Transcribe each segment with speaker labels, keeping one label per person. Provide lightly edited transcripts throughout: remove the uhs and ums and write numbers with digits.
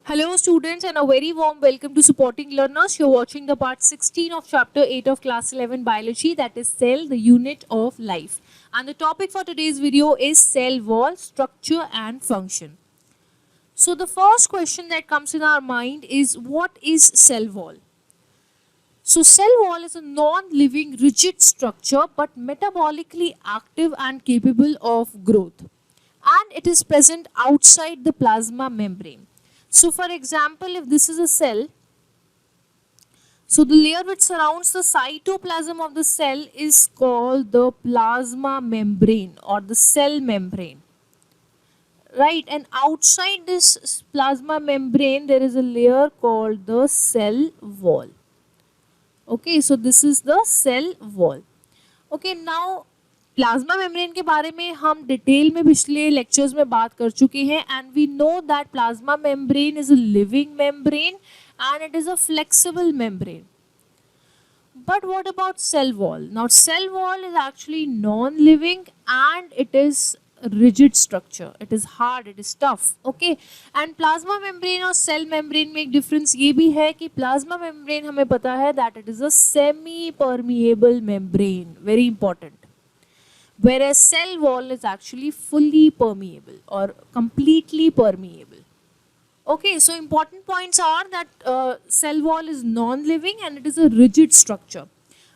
Speaker 1: Hello students and a very warm welcome to Supporting Learners. You're watching the part 16 of chapter 8 of class 11 biology, that is cell, the unit of life. And the topic for today's video is cell wall, structure and function. So the first question that comes in our mind is, what is cell wall? So cell wall is a non-living rigid structure but metabolically active and capable of growth. And it is present outside the plasma membrane. So for example, if this is a cell, so the layer which surrounds the cytoplasm of the cell is called the plasma membrane or the cell membrane. Right, and outside this plasma membrane there is a layer called the cell wall. Okay, so this is the cell wall. Okay, now plasma membrane के बारे में हम detail में पिछले lectures में बात कर चुके हैं and we know that plasma membrane is a living membrane and it is a flexible membrane. But what about cell wall? Now cell wall is actually non-living and it is a rigid structure. It is hard, it is tough. Okay, and plasma membrane और cell membrane में एक difference ये भी है कि plasma membrane हमें पता है that it is a semi-permeable membrane. Very important. Whereas cell wall is actually fully permeable or completely permeable. Okay, so important points are that cell wall is non-living and it is a rigid structure.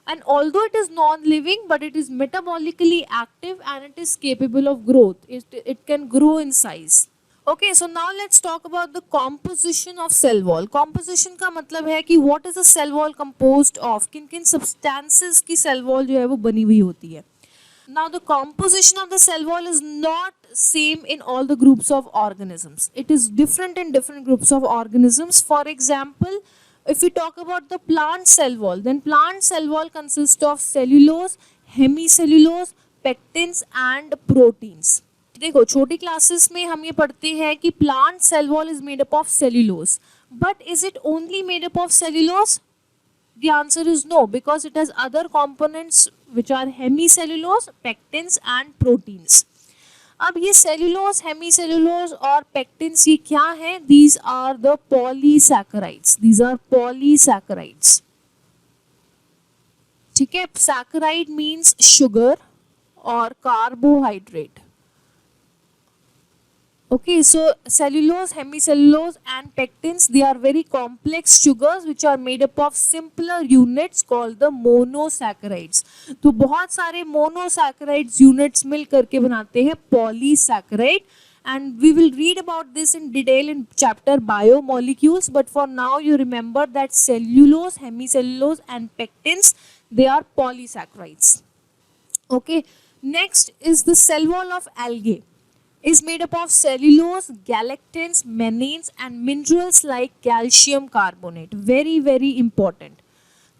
Speaker 1: And although it is non-living, but it is metabolically active and it is capable of growth. It can grow in size. Okay, so now let's talk about the composition of cell wall. Composition का मतलब है कि what is a cell wall composed of? किन-किन substances की cell wall जो है वो बनी हुई होती है. Now the composition of the cell wall is not same in all the groups of organisms. It is different in different groups of organisms. For example, if we talk about the plant cell wall, then plant cell wall consists of cellulose, hemicellulose, pectins and proteins. देखो छोटी classes में हम ये पढ़ते हैं कि plant cell wall is made up of cellulose. But is it only made up of cellulose? The answer is no, because it has other components which are hemicellulose, pectins and proteins. अब ये cellulose, hemicellulose और pectins ये क्या हैं? These are the polysaccharides. These are polysaccharides. ठीक है, saccharide means sugar और carbohydrate. Okay, so cellulose, hemicellulose and pectins, they are very complex sugars which are made up of simpler units called the monosaccharides. तो बहुत सारे monosaccharides units मिल करके बनाते हैं polysaccharide, and we will read about this in detail in chapter biomolecules, but for now you remember that cellulose, hemicellulose and pectins, they are polysaccharides. Okay, next is the cell wall of algae. Is made up of cellulose, galactans, mannans and minerals like calcium carbonate. Very very important.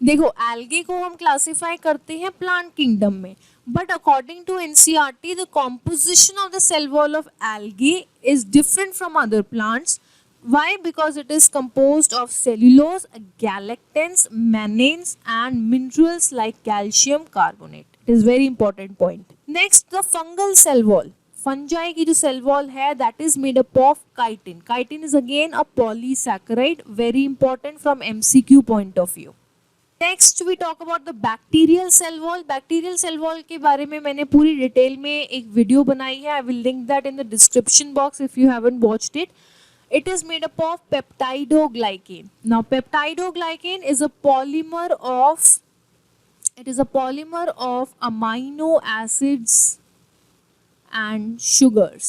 Speaker 1: देखो algae को हम classify करते हैं plant kingdom में, but according to NCERT the composition of the cell wall of algae is different from other plants. Why? Because it is composed of cellulose, galactans, mannans and minerals like calcium carbonate. It is very important point. Next, the fungal cell wall. Fungi की जो cell wall है that is made up of chitin. Chitin is again a polysaccharide, very important from MCQ point of view. Next we talk about the bacterial cell wall. Bacterial cell wall के बारे में मैंने पूरी detail में एक video बनाई है. I will link that in the description box if you haven't watched it. It is made up of peptidoglycan. Now peptidoglycan is a polymer of amino acids and sugars.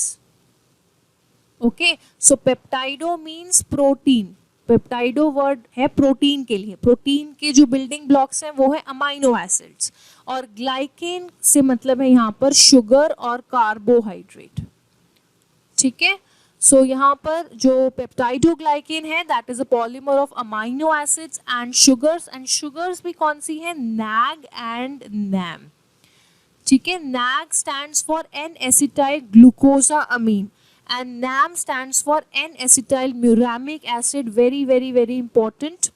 Speaker 1: Okay, so peptido means protein. Peptido word है protein के लिए. Protein के जो building blocks हैं वो है amino acids, और glycan से मतलब है यहाँ पर शुगर और कार्बोहाइड्रेट. ठीक है, सो यहाँ पर जो पेप्टाइडोग्लाइकेन है that is a polymer of amino acids and sugars भी कौन सी है? NAG and NAM. ठीक है, NAG stands for N-acetyl glucosamine and NAM stands for N-acetyl muramic acid. Very very very important.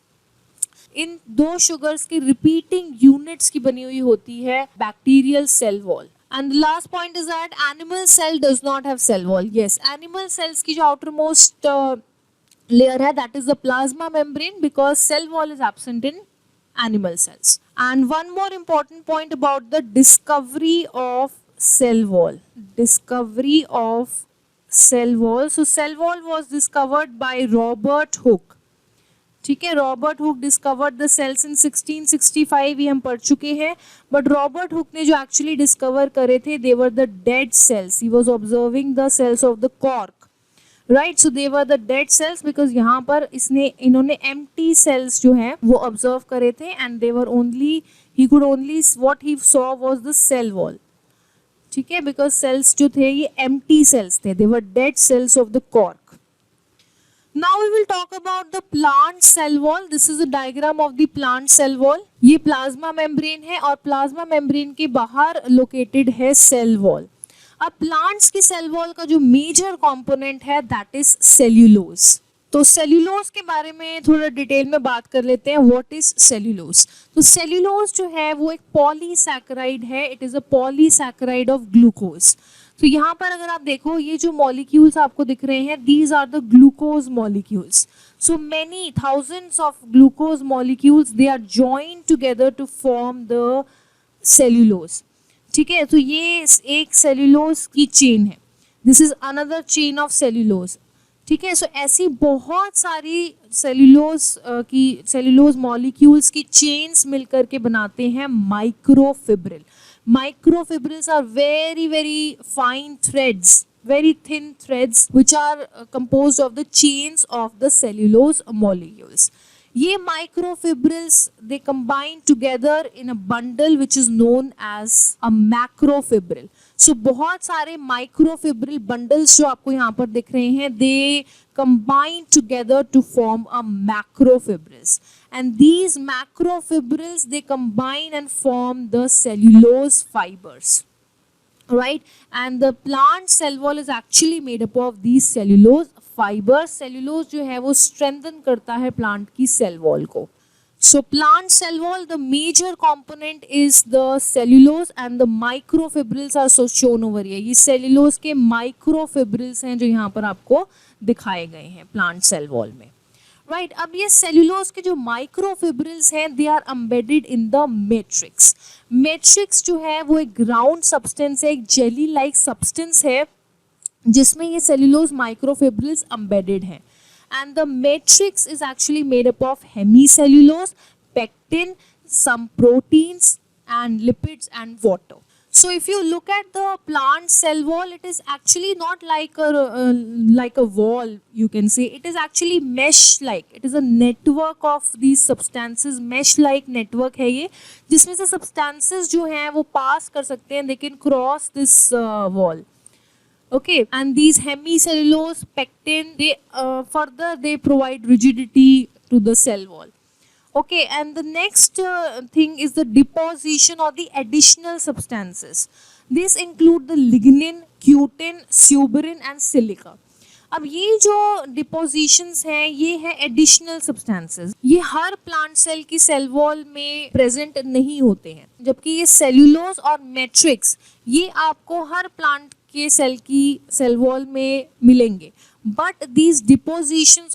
Speaker 1: इन दो शुगर्स की रिपीटिंग यूनिट्स की बनी हुई होती है bacterial cell wall. And the last point is that animal cell does not have cell wall. Yes, animal cells की जो outermost layer है, that is the plasma membrane, because cell wall is absent in animal cells. And one more important point about the discovery of cell wall. Discovery of cell wall. So cell wall was discovered by Robert Hooke. ठीक है, Robert Hooke discovered the cells in 1665, ये हम पढ़ चुके हैं. But Robert Hooke ने जो actually discover करे थे, they were the dead cells. He was observing the cells of the cork, right. So they were the dead cells because यहाँ पर इन्होंने एम्प्टी सेल्स जो हैं वो ऑब्जर्व करे थे, and they were only, he could only, what he saw was the cell wall. ठीक है, बिकॉज सेल्स जो थे ये एम्प्टी सेल्स थे, they were dead cells of the cork. Now we will talk about the plant cell wall. This is a diagram of the plant cell wall. ये plasma membrane है और plasma membrane के बाहर located है cell wall. अब plants की cell wall का जो मेजर कंपोनेंट है दैट इज सेल्यूलोज. तो सेल्यूलोज के बारे में थोड़ा डिटेल में बात कर लेते हैं. What is cellulose? तो सेल्यूलोज जो है वो एक पॉलीसैकेराइड है. It is a polysaccharide of glucose. तो यहाँ पर अगर आप देखो, ये जो मॉलिक्यूल्स आपको दिख रहे हैं, these are the glucose molecules. So many thousands of glucose molecules, they are joined together to form the cellulose. ठीक है, तो ये एक सेल्यूलोज की चेन है. This is another chain of cellulose. ठीक है, सो ऐसी बहुत सारी सेल्यूलोज मॉलिक्यूल्स की चेन्स मिलकर के बनाते हैं microfibril. Microfibrils are very fine threads, very thin threads which are composed of the chains of the cellulose molecules. ये microfibrils, they combine together in a bundle which is known as a macrofibril. So बहुत सारे microfibril bundles जो आपको यहाँ पर दिख रहे हैं, they combine together to form a macrofibrils. And these macrofibrils, they combine and form the cellulose fibers, right? And the plant cell wall is actually made up of these cellulose fibers. Cellulose जो है वो strengthen करता है plant की cell wall को. So plant cell wall, the major component is the cellulose and the microfibrils are so shown over here. ये cellulose के microfibrils हैं जो यहाँ पर आपको दिखाए गए हैं plant cell wall में. राइट, अब ये सेल्यूलोज के जो माइक्रोफिब्रिल्स हैं, they are embedded in the matrix. Matrix जो है वो एक ग्राउंड सब्सटेंस है, एक जेली लाइक सब्सटेंस है जिसमें ये सेल्यूलोज माइक्रोफिब्रिल्स एम्बेडेड हैं. And the matrix is actually made up of hemicellulose, pectin, some proteins and lipids and water. So if you look at the plant cell wall, it is actually not like a wall, you can say. It is actually mesh-like. It is a network of these substances, mesh-like network है ये, जिसमें से substances जो हैं वो pass कर सकते हैं. They can cross this wall. Okay, and these hemicellulose, pectin, they further they provide rigidity to the cell wall. Okay, and the next thing is the deposition of the additional substances. This include the lignin, cutin, suberin and silica. अब ये जो depositions हैं ये है additional substances. ये हर plant cell की cell wall में present नहीं होते हैं, जबकि ये सेल्यूलोज और मैट्रिक्स ये आपको हर प्लांट के सेल की सेल वॉल में मिलेंगे. But these depositions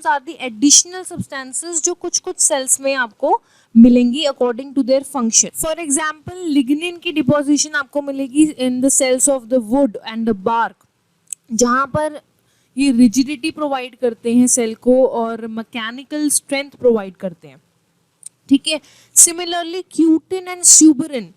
Speaker 1: are the additional substances जो कुछ सेल्स में आपको मिलेंगी according to their function. For example, lignin की deposition आपको मिलेगी in the cells of the wood and the bark, जहाँ पर ये rigidity provide करते हैं सेल को और mechanical strength provide करते हैं. ठीक है, similarly cutin and suberin,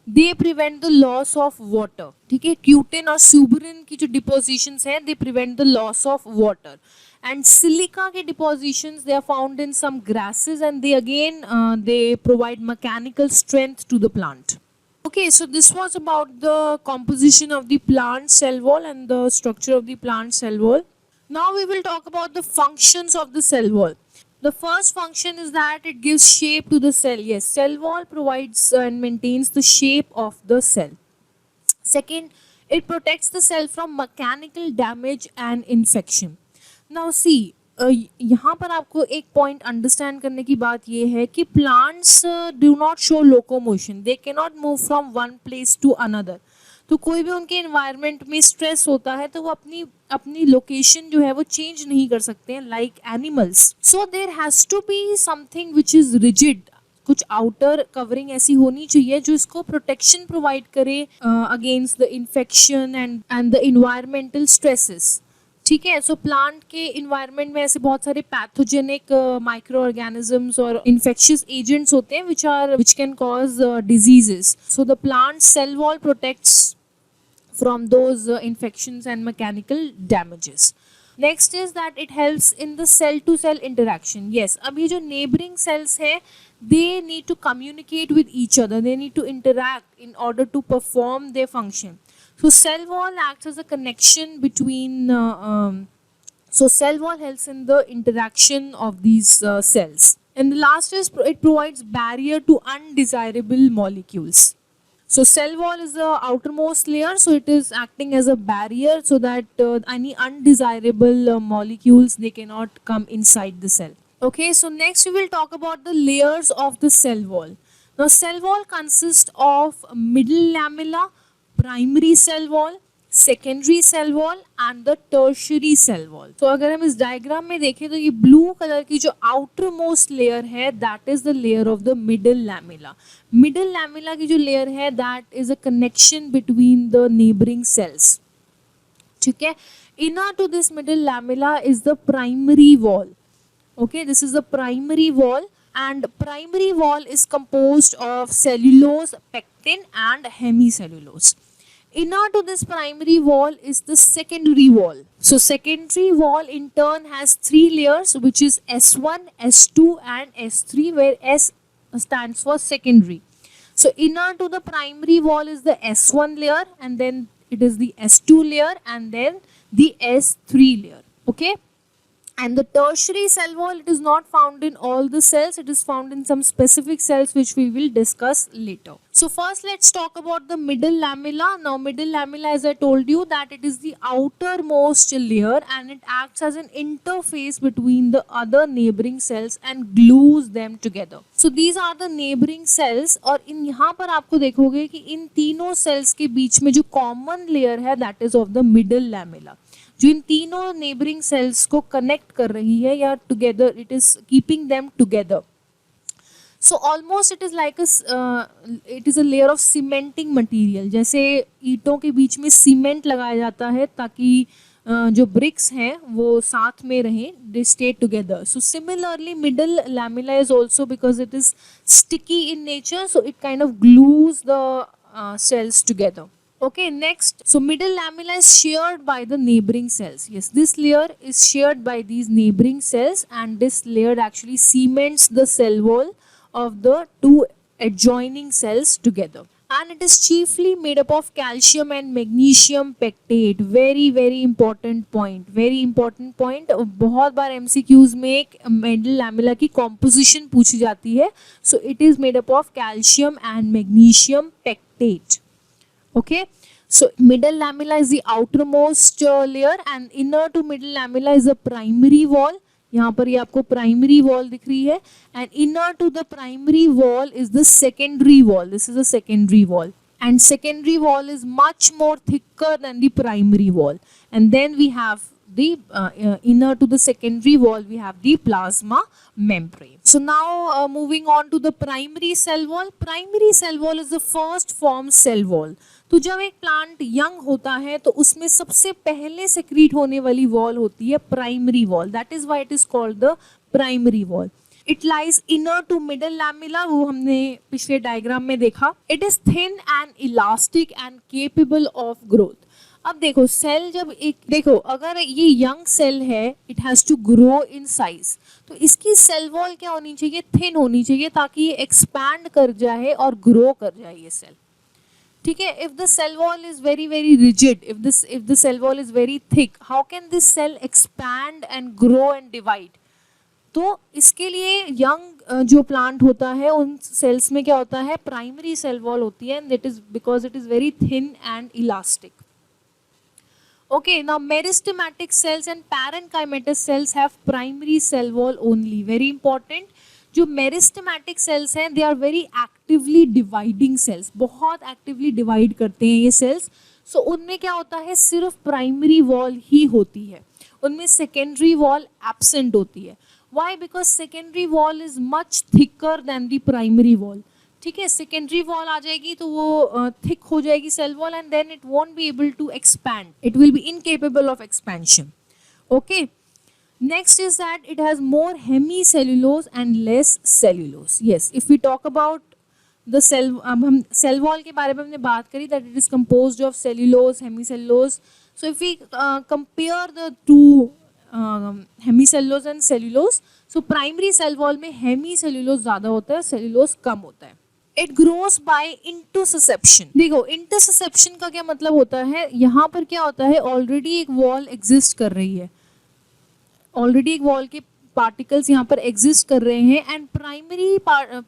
Speaker 1: they prevent the loss of water. ठीक है, क्यूटिन और सुबरिन की जो डिपोजिशंस हैं, they prevent the loss of water. And silica के depositions, they are found in some grasses and they again they provide mechanical strength to the plant. Okay, so this was about the composition of the plant cell wall and the structure of the plant cell wall. Now we will talk about the functions of the cell wall. The first function is that it gives shape to the cell. Yes, cell wall provides and maintains the shape of the cell. Second, it protects the cell from mechanical damage and infection. Now see, यहाँ पर आपको एक point understand करने की बात ये है कि plants do not show locomotion, they cannot move from one place to another. तो कोई भी उनके एनवायरनमेंट में स्ट्रेस होता है तो वो अपनी अपनी लोकेशन जो है वो चेंज नहीं कर सकते हैं like animals. So there has to be something which is rigid, कुछ आउटर कवरिंग ऐसी होनी चाहिए जो इसको प्रोटेक्शन प्रोवाइड करे against the infection and the environmental stresses. ठीक है. सो प्लांट के इन्वायरमेंट में ऐसे बहुत सारे पैथोजेनिक माइक्रो ऑर्गेनिजम्स और इन्फेक्शियस एजेंट्स होते हैं which can cause diseases. So the plant cell wall protects from those infections and mechanical damages. Next is that it helps in the cell to cell interaction. Yes, अब ये जो neighboring cells है, they need to communicate with each other, they need to interact in order to perform their function. So cell wall acts as a connection between so cell wall helps in the interaction of these cells. And the last is it provides barrier to undesirable molecules. So cell wall is the outermost layer, so it is acting as a barrier so that any undesirable molecules, they cannot come inside the cell. Okay, so next we will talk about the layers of the cell wall. Now cell wall consists of middle lamella, primary cell wall, secondary cell wall and the tertiary cell wall. तो अगर हम इस diagram में देखें तो ये blue colour की जो आउटर मोस्ट लेयर है that is the layer of the middle lamella. Middle lamella की जो लेयर है that is a connection between the neighbouring cells. ठीक है. Inner to this middle lamella is the primary wall. Okay, this is the primary wall and primary wall is composed of cellulose, pectin and hemicellulose. Inner to this primary wall is the secondary wall. So secondary wall in turn has three layers, which is S1, S2 and S3, where S stands for secondary. So inner to the primary wall is the S1 layer, and then it is the S2 layer and then the S3 layer. Okay. And the tertiary cell wall, it is not found in all the cells, it is found in some specific cells which we will discuss later. So first let's talk about the middle lamella. Now middle lamella, as I told you, that it is the outermost layer and it acts as an interface between the other neighboring cells and glues them together. So these are the neighboring cells और इन यहाँ पर आपको देखोगे कि इन तीनों cells के बीच में जो common layer है that is of the middle lamella, जो इन तीनों नेबरिंग सेल्स को कनेक्ट कर रही है या together, it is keeping them together. So almost it is like it is a layer of cementing material. जैसे ईंटों के बीच में सीमेंट लगाया जाता है ताकि जो ब्रिक्स हैं वो साथ में रहें, they stay together. So similarly middle lamella is also, because it is sticky in nature, so it kind of glues the cells together. Okay, next, so middle lamella is shared by the neighboring cells. Yes, this layer is shared by these neighboring cells and this layer actually cements the cell wall of the two adjoining cells together. And it is chiefly made up of calcium and magnesium pectate. Very very important point, very important point. बहुत बार MCQs में एक middle lamella की composition पूछी जाती है. So it is made up of calcium and magnesium pectate. Okay, so middle lamella is the outermost layer and inner to middle lamella is the primary wall. यहाँ पर ये आपको primary wall दिख रही है and inner to the primary wall is the secondary wall. This is the secondary wall and secondary wall is much more thicker than the primary wall. And then we have the inner to the secondary wall we have the plasma membrane. So now moving on to the primary cell wall. Primary cell wall is the first formed cell wall. तो जब एक plant young होता है तो उसमें सबसे पहले secrete होने वाली वॉल होती है primary wall. That is why it is called the primary wall. It lies inner to middle lamella, वो हमने पिछले डायग्राम में देखा. It is thin and elastic and capable of growth. अब देखो सेल जब एक देखो अगर ये यंग सेल है it has to grow in size, तो इसकी सेल वॉल क्या होनी चाहिए, थिन होनी चाहिए ताकि ये एक्सपैंड कर जाए और ग्रो कर जाए ये सेल. ठीक है. If the cell wall is very very rigid, if the cell wall is very thick, how can this cell expand and grow and divide. तो इसके लिए यंग जो प्लांट होता है उन सेल्स में क्या होता है, प्राइमरी सेल वॉल होती है and that is because it is very thin and elastic. Okay, now meristematic cells and parenchymatous cells have primary cell wall only. Very important. जो मेरिस्टेमेटिक सेल्स हैं they are very actively dividing cells, बहुत actively divide करते हैं ये sales. सो उनमें क्या होता है, सिर्फ प्राइमरी वॉल ही होती है, उनमें सेकेंडरी वॉल एब्सेंट होती है. Why? Because secondary wall is much thicker than the primary wall. ठीक है, सेकेंडरी वॉल आ जाएगी तो वो थिक हो जाएगी cell wall, and then it won't be able to expand, it will be incapable of expansion. Okay, next is that it has more hemicellulose and less cellulose. Yes, if we talk about the cell, अब हम cell wall के बारे में हमने बात करी that it is composed of cellulose, hemicellulose. So if we compare the two hemicellulose and cellulose, so primary cell wall में hemicellulose ज़्यादा होता है, cellulose कम होता है. It grows by interception. देखो इंटरसेप्शन का क्या मतलब होता है, यहाँ पर क्या होता है, ऑलरेडी एक वॉल एग्जिस्ट कर रही है, ऑलरेडी एक वॉल के पार्टिकल्स यहाँ पर एग्जिस्ट कर रहे हैं, and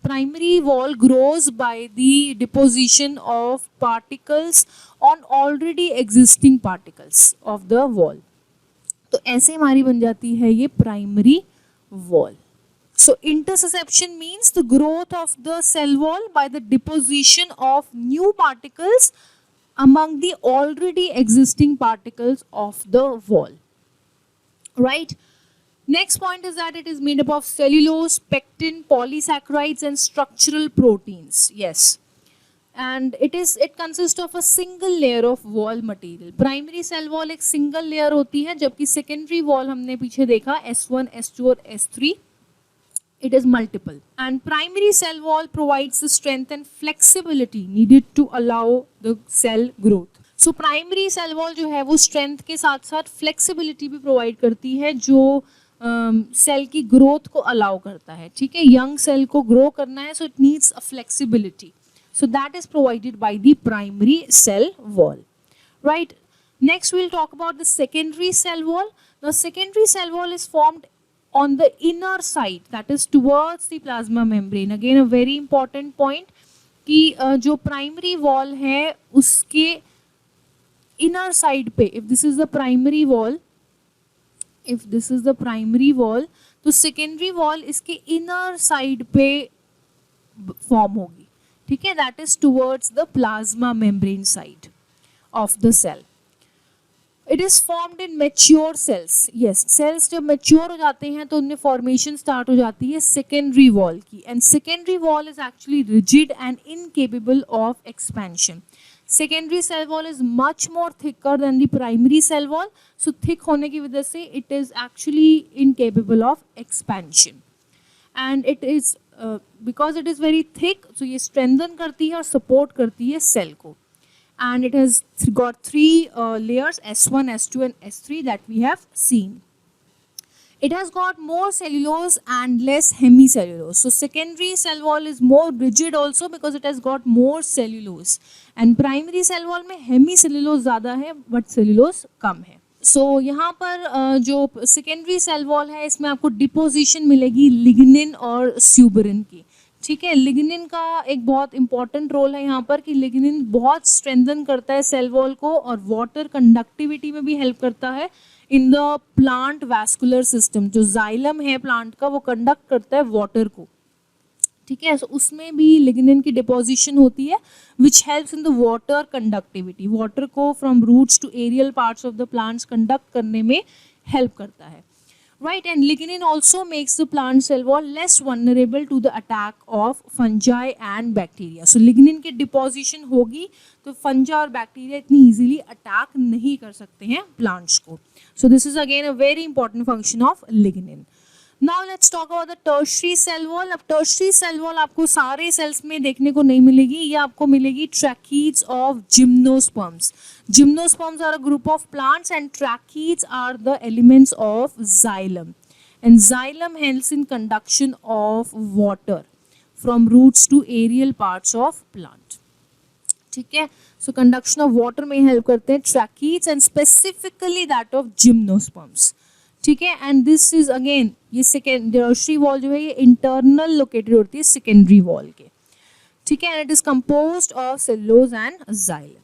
Speaker 1: primary wall grows by the deposition of particles on already existing particles of the wall. तो ऐसे हमारी बन जाती है ये primary wall. So intersusception means the growth of the cell wall by the deposition of new particles among the already existing particles of the wall. Right? Next point is that it is made up of cellulose, pectin, polysaccharides and structural proteins. Yes. And it consists of a single layer of wall material. Primary cell wall एक single layer होती है, जबकि secondary wall हमने पीछे देखा S1, S2 और S3. It is multiple, and primary cell wall provides the strength and flexibility needed to allow the cell growth. So primary cell wall जो है वो strength के साथ साथ flexibility भी provide करती है, जो cell की growth को allow करता है. ठीक है, young cell को grow करना है, so it needs a flexibility. So that is provided by the primary cell wall. Right. Next we'll talk about the secondary cell wall. The secondary cell wall is formed on the inner side, that is towards the plasma membrane. Again a very important point कि जो primary wall है उसके inner side पे, if this is the primary wall, तो secondary wall इसके inner side पे form होगी. ठीक है, that is towards the plasma membrane side of the cell. It is formed in mature cells. Yes, cells जब mature हो जाते हैं तो उनमें formation start हो जाती है secondary wall की, and secondary wall is actually rigid and incapable of expansion. Secondary cell wall is much more thicker than the primary cell wall, so thick होने की वजह से it is actually incapable of expansion, and it is because it is very thick, so ये strengthen करती है और support करती है cell को. And it has got three layers, S1, S2 and S3 that we have seen. It has got more cellulose and less hemicellulose. So secondary cell wall is more rigid also because it has got more cellulose. And primary cell wall में hemicellulose ज़्यादा है but cellulose कम है. So यहाँ पर जो secondary cell wall है इसमें आपको deposition मिलेगी lignin और suberin की. ठीक है, लिग्निन का एक बहुत इंपॉर्टेंट रोल है यहाँ पर कि लिग्निन बहुत स्ट्रेंथन करता है सेल वॉल को और वाटर कंडक्टिविटी में भी हेल्प करता है in the plant vascular system. जो जाइलम है प्लांट का वो कंडक्ट करता है वाटर को. ठीक है, so उसमें भी लिग्निन की डिपोजिशन होती है which helps in the water conductivity, water को from roots to aerial parts of the plants conduct करने में हेल्प करता है. Right, and lignin also makes the plant cell wall less vulnerable to the attack of fungi and bacteria. So lignin की deposition होगी तो fungi और bacteria इतनी easily attack नहीं कर सकते हैं plants को. So this is again a very important function of lignin. Now let's talk about the tertiary cell wall. अब tertiary cell wall आपको सारे cells में देखने को नहीं मिलेगी, ये आपको मिलेगी tracheids of gymnosperms. Gymnosperms are a group of plants and tracheids are the elements of xylem. And xylem helps in conduction of water from roots to aerial parts of plant. ठीक है, so conduction of water में help करते हैं tracheids and specifically that of gymnosperms. ठीक है, and this is again ये tertiary wall जो है ये इंटरनल लोकेटेड होती है सेकेंडरी वॉल के. ठीक है, and it is composed of cellulose and xylem.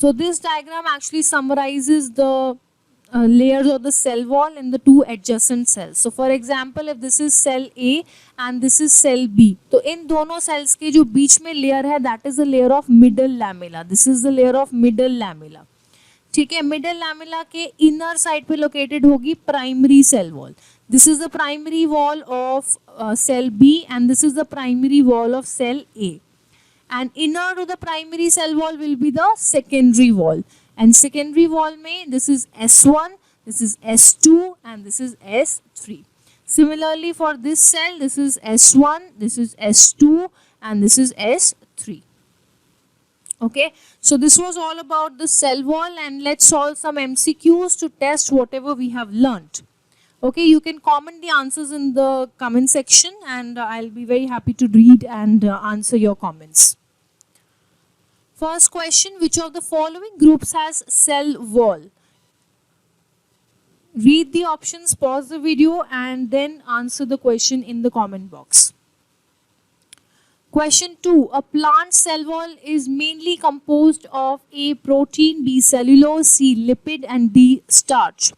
Speaker 1: So this diagram actually summarizes the layers of the cell wall in the two adjacent cells. So for example, if this is cell A and this is cell B, तो इन दोनों cells के जो बीच में layer है, that is the layer of middle lamella. This is the layer of middle lamella. ठीक है, middle lamella के inner side पे लोकेटेड होगी primary cell wall. This is the primary wall of cell B and this is the primary wall of cell A. And inner to the primary cell wall will be the secondary wall. And secondary wall में this is S1, this is S2 and this is S3. Similarly for this cell, this is S1, this is S2 and this is S3. Okay, so this was all about the cell wall, and let's solve some MCQs to test whatever we have learnt. Okay, you can comment the answers in the comment section and I'll be very happy to read and answer your comments. First question, which of the following groups has cell wall? Read the options, pause the video and then answer the question in the comment box. Question 2. A plant cell wall is mainly composed of A. protein, B. cellulose, C. lipid and D. starch.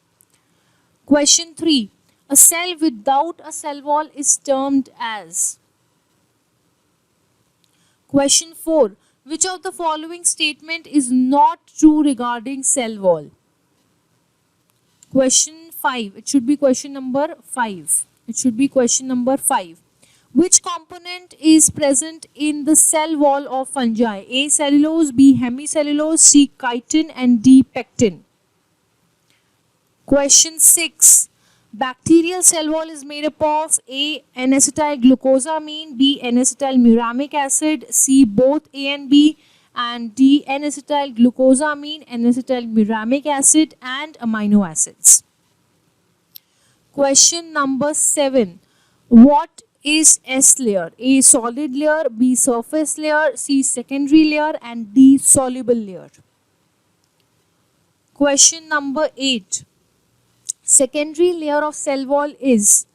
Speaker 1: Question 3. A cell without a cell wall is termed as. Question 4. Which of the following statement is not true regarding cell wall? Question 5. It should be question number 5. It should be question number 5. Which component is present in the cell wall of fungi? A. cellulose, B. hemicellulose, C. chitin and D. pectin. Question 6. Bacterial cell wall is made up of A. N-acetyl glucosamine, B. N-acetyl muramic acid, C. both A and B, and D. N-acetyl glucosamine, N-acetyl muramic acid and amino acids. Question number 7. What is S layer? A. solid layer, B. surface layer, C. secondary layer and D. soluble layer. Question number 8. Secondary layer of cell wall is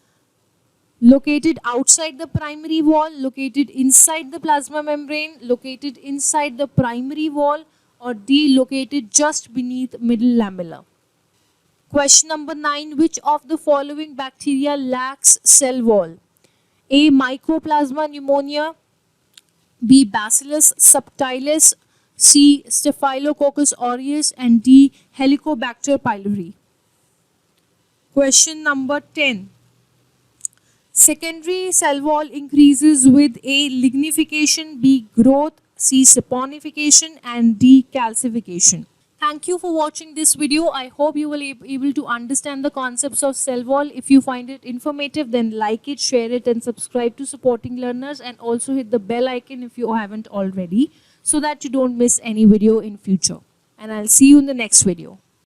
Speaker 1: located outside the primary wall, located inside the plasma membrane, located inside the primary wall, or D. located just beneath middle lamella. Question number 9. Which of the following bacteria lacks cell wall? A. Mycoplasma pneumonia, B. Bacillus subtilis, C. Staphylococcus aureus and D. Helicobacter pylori. Question number 10. Secondary cell wall increases with A. lignification, B. growth, C. saponification and D. calcification. Thank you for watching this video. I hope you will be able to understand the concepts of cell wall. If you find it informative, then like it, share it and subscribe to Supporting Learners, and also hit the bell icon if you haven't already, so that you don't miss any video in future. And I'll see you in the next video.